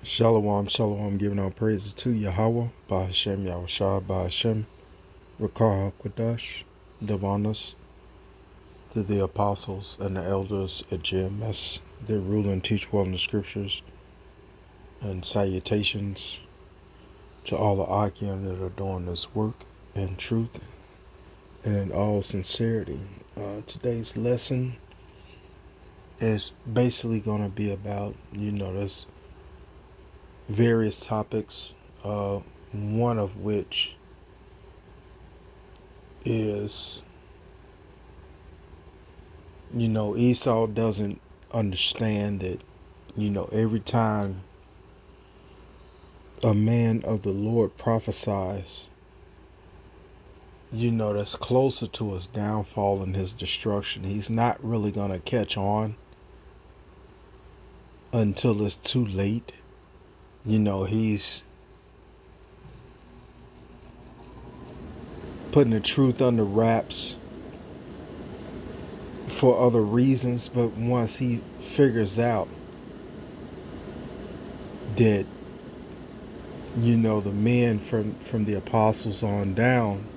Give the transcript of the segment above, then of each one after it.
Shalom, shalom, giving all praises to Yahweh, by Hashem, Yahushua, by Hashem, Rakah HaKadosh, Divinus, to the apostles and the elders at GMS, that rule and teach well in the scriptures, and salutations to all the Akim that are doing this work in truth and in all sincerity. Today's lesson is basically going to be about, there's various topics, one of which is, Esau doesn't understand that, every time a man of the Lord prophesies, that's closer to his downfall and his destruction. He's not really going to catch on until it's too late. He's putting the truth under wraps for other reasons, but once he figures out that, the men from the apostles on down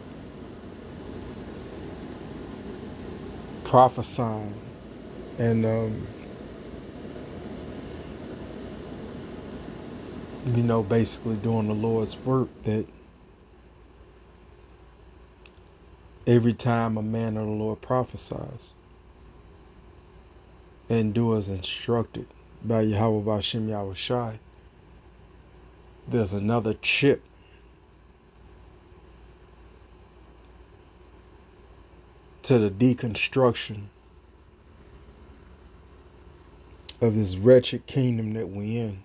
prophesying and basically doing the Lord's work, that every time a man of the Lord prophesies and do as instructed by Yahweh Bashem Yahushai, there's another chip to the deconstruction of this wretched kingdom that we're in.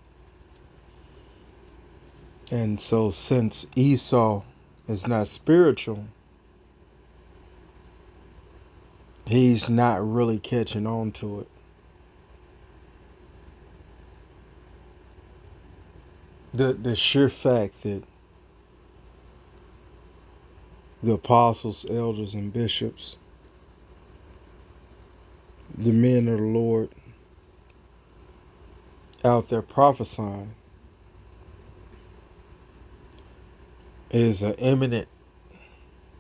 And so since Esau is not spiritual, he's not really catching on to it. The sheer fact that the apostles, elders, and bishops, the men of the Lord out there prophesying, is an imminent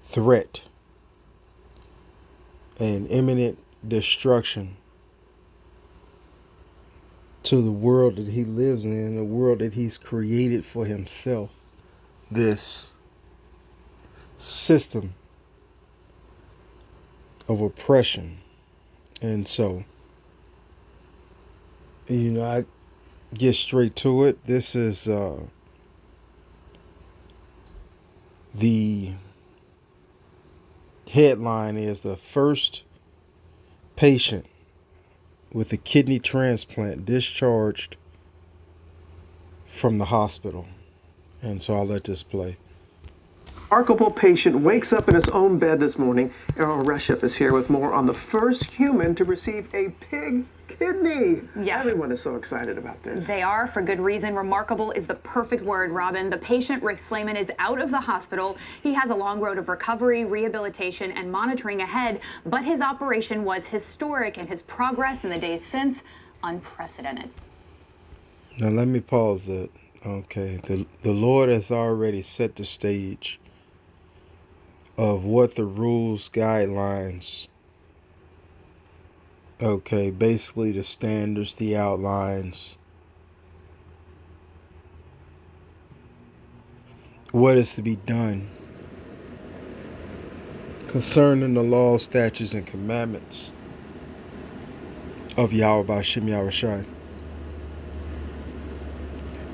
threat and imminent destruction to the world that he lives in, the world that he's created for himself. This system of oppression. And so, I get straight to it. This is the headline is the first patient with a kidney transplant discharged from the hospital. And so I'll let this play. Remarkable patient wakes up in his own bed this morning. Errol Reshef is here with more on the first human to receive a pig kidney. Yeah. Everyone is so excited about this. They are, for good reason. Remarkable is the perfect word, Robin. The patient, Rick Slayman, is out of the hospital. He has a long road of recovery, rehabilitation, and monitoring ahead, but his operation was historic and his progress in the days since unprecedented. Now let me pause that. Okay, the Lord has already set the stage of what the rules, guidelines, basically the standards, the outlines, what is to be done concerning the laws, statutes, and commandments of Yahweh Bashem Yahushai.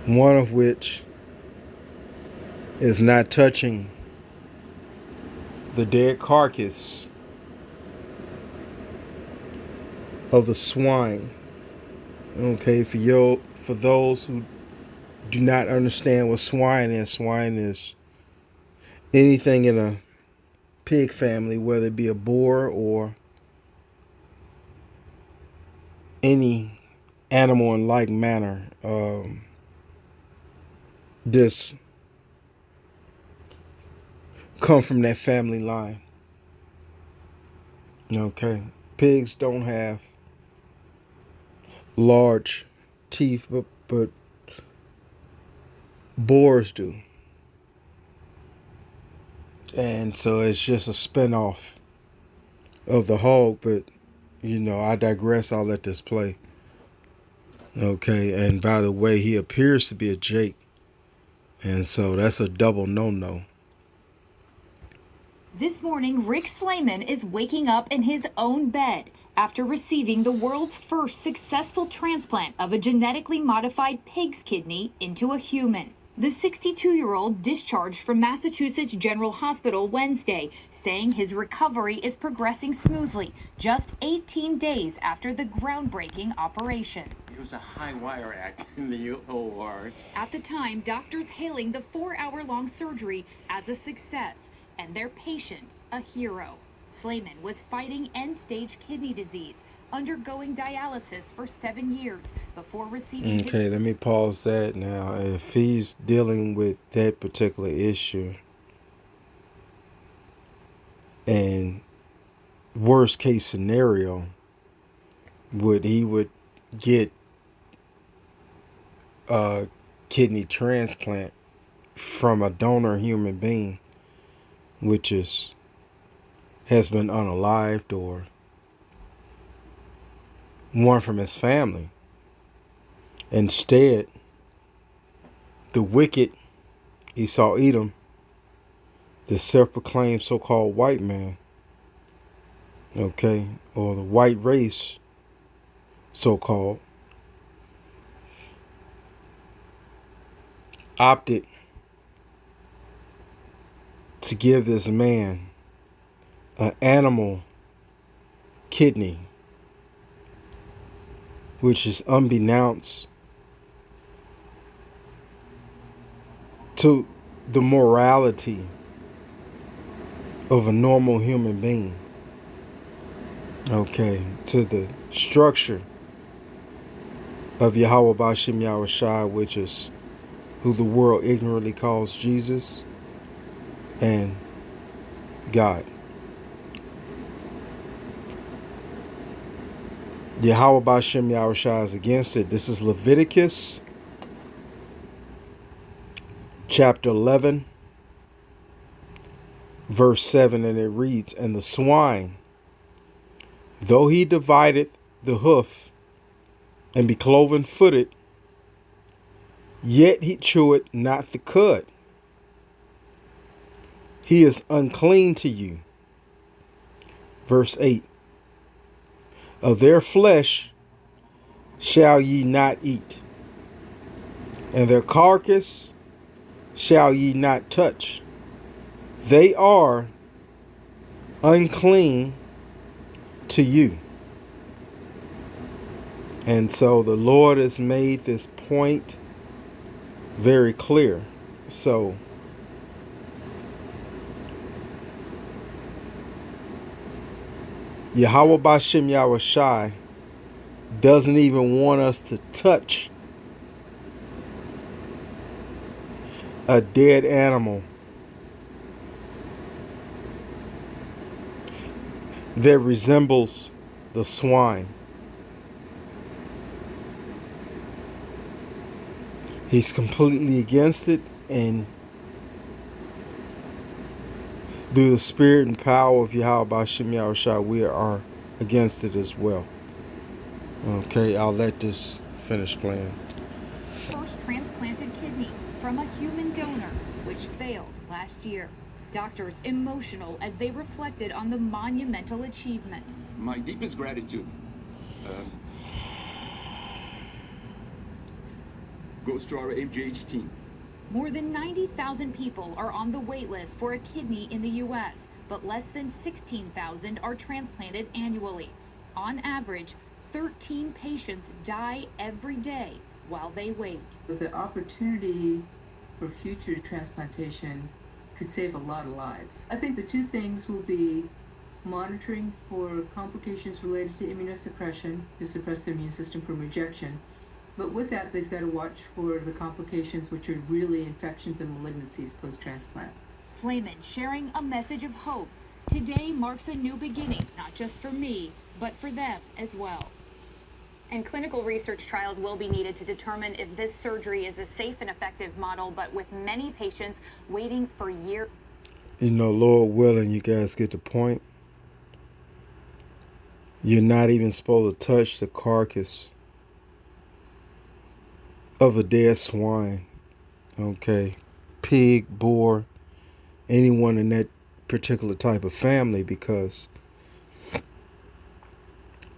One of which is not touching the dead carcass of the swine. For those who do not understand what swine is anything in a pig family, whether it be a boar or any animal in like manner. This come from that family line. Pigs don't have large teeth, but boars do. And so it's just a spinoff of the hog, but I digress. I'll let this play. Okay, and by the way, he appears to be a Jake, and so that's a double no-no. This morning, Rick Slayman is waking up in his own bed after receiving the world's first successful transplant of a genetically modified pig's kidney into a human. The 62-year-old discharged from Massachusetts General Hospital Wednesday, saying his recovery is progressing smoothly just 18 days after the groundbreaking operation. It was a high wire act in the OR. At the time, doctors hailing the 4-hour-long surgery as a success and their patient a hero. Slayman was fighting end-stage kidney disease, undergoing dialysis for 7 years before receiving Okay, let me pause that now. If he's dealing with that particular issue, and worst case scenario, he would get a kidney transplant from a donor human being, which has been unalived, or one from his family. Instead, the wicked Esau Edom, the self-proclaimed so-called white man, okay, or the white race, so-called, opted to give this man an animal kidney, which is unbeknownst to the morality of a normal human being. Okay, to the structure of Yahweh Ba'Shem Yahushua, which is who the world ignorantly calls Jesus and God. Yahweh Ba'Shem Yahushua is against it. This is Leviticus chapter 11, verse 7, and it reads, "And the swine, though he divided the hoof and be cloven-footed, yet he cheweth not the cud. He is unclean to you." Verse 8, "Of their flesh shall ye not eat, and their carcass shall ye not touch. They are unclean to you." And so the Lord has made this point very clear. So Yahweh Ba'Shem Yahushai doesn't even want us to touch a dead animal that resembles the swine. He's completely against it, and through the spirit and power of Yahweh Ba'Shem Yahushua, we are against it as well. Okay, I'll let this finish playing. First transplanted kidney from a human donor, which failed last year. Doctors emotional as they reflected on the monumental achievement. My deepest gratitude goes to our MGH team. More than 90,000 people are on the wait list for a kidney in the U.S., but less than 16,000 are transplanted annually. On average, 13 patients die every day while they wait. The opportunity for future transplantation could save a lot of lives. I think the two things will be monitoring for complications related to immunosuppression to suppress the immune system from rejection. But with that, they've got to watch for the complications, which are really infections and malignancies post-transplant. Slayman sharing a message of hope. Today marks a new beginning, not just for me, but for them as well. And clinical research trials will be needed to determine if this surgery is a safe and effective model, but with many patients waiting for years. You know, Lord willing, you guys get the point. You're not even supposed to touch the carcass of a dead swine, okay? Pig, boar, anyone in that particular type of family, because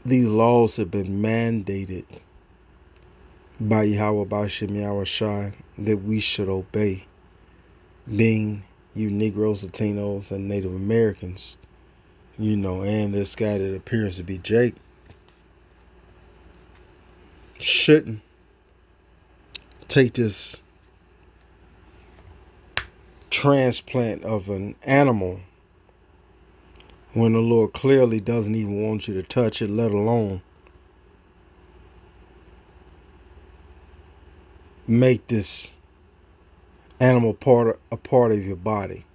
these laws have been mandated by Yahweh Bashim Yahushai that we should obey, being you Negroes, Latinos, and Native Americans, you know, and this guy that appears to be Jake shouldn't take this transplant of an animal when the Lord clearly doesn't even want you to touch it, let alone make this animal a part of your body.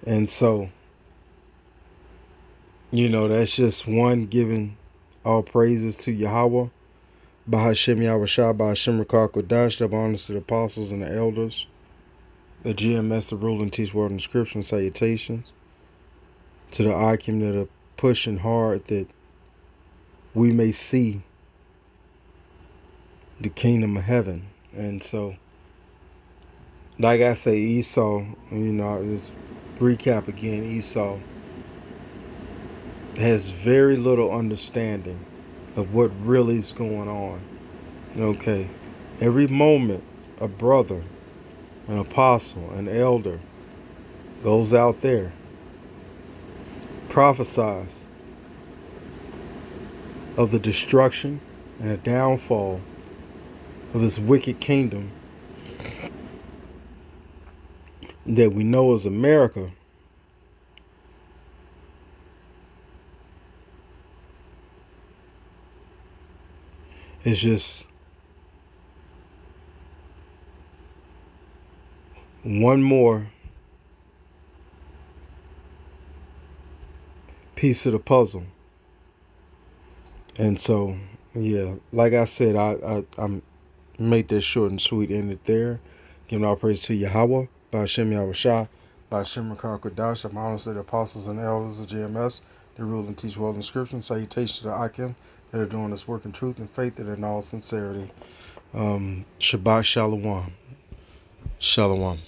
And so, you know, that's just one giving all praises to Yahweh, Bahashem Yahushua, Bahashem Rakah Kodash, double honors to the apostles and the elders, the GMS, the rule and teach word and scripture, salutations to the Akim that are pushing hard that we may see the kingdom of heaven. And so, like I say, Esau, you know, just recap again, Esau has very little understanding of what really is going on. Okay. Every moment a brother, an apostle, an elder goes out there, prophesies of the destruction and the downfall of this wicked kingdom that we know as America, is just one more piece of the puzzle. And so, yeah, like I said, I made that short and sweet, ended there. Giving all praise to Yahweh, Ba'ashem Yahushua, Ba'ashem Rakah Kodash, I'm honest to the apostles and elders of GMS, that rule and teach well in scripture. Salutations to the Akim that are doing this work in truth and faith and in all sincerity. Shabbat Shalom. Shalom.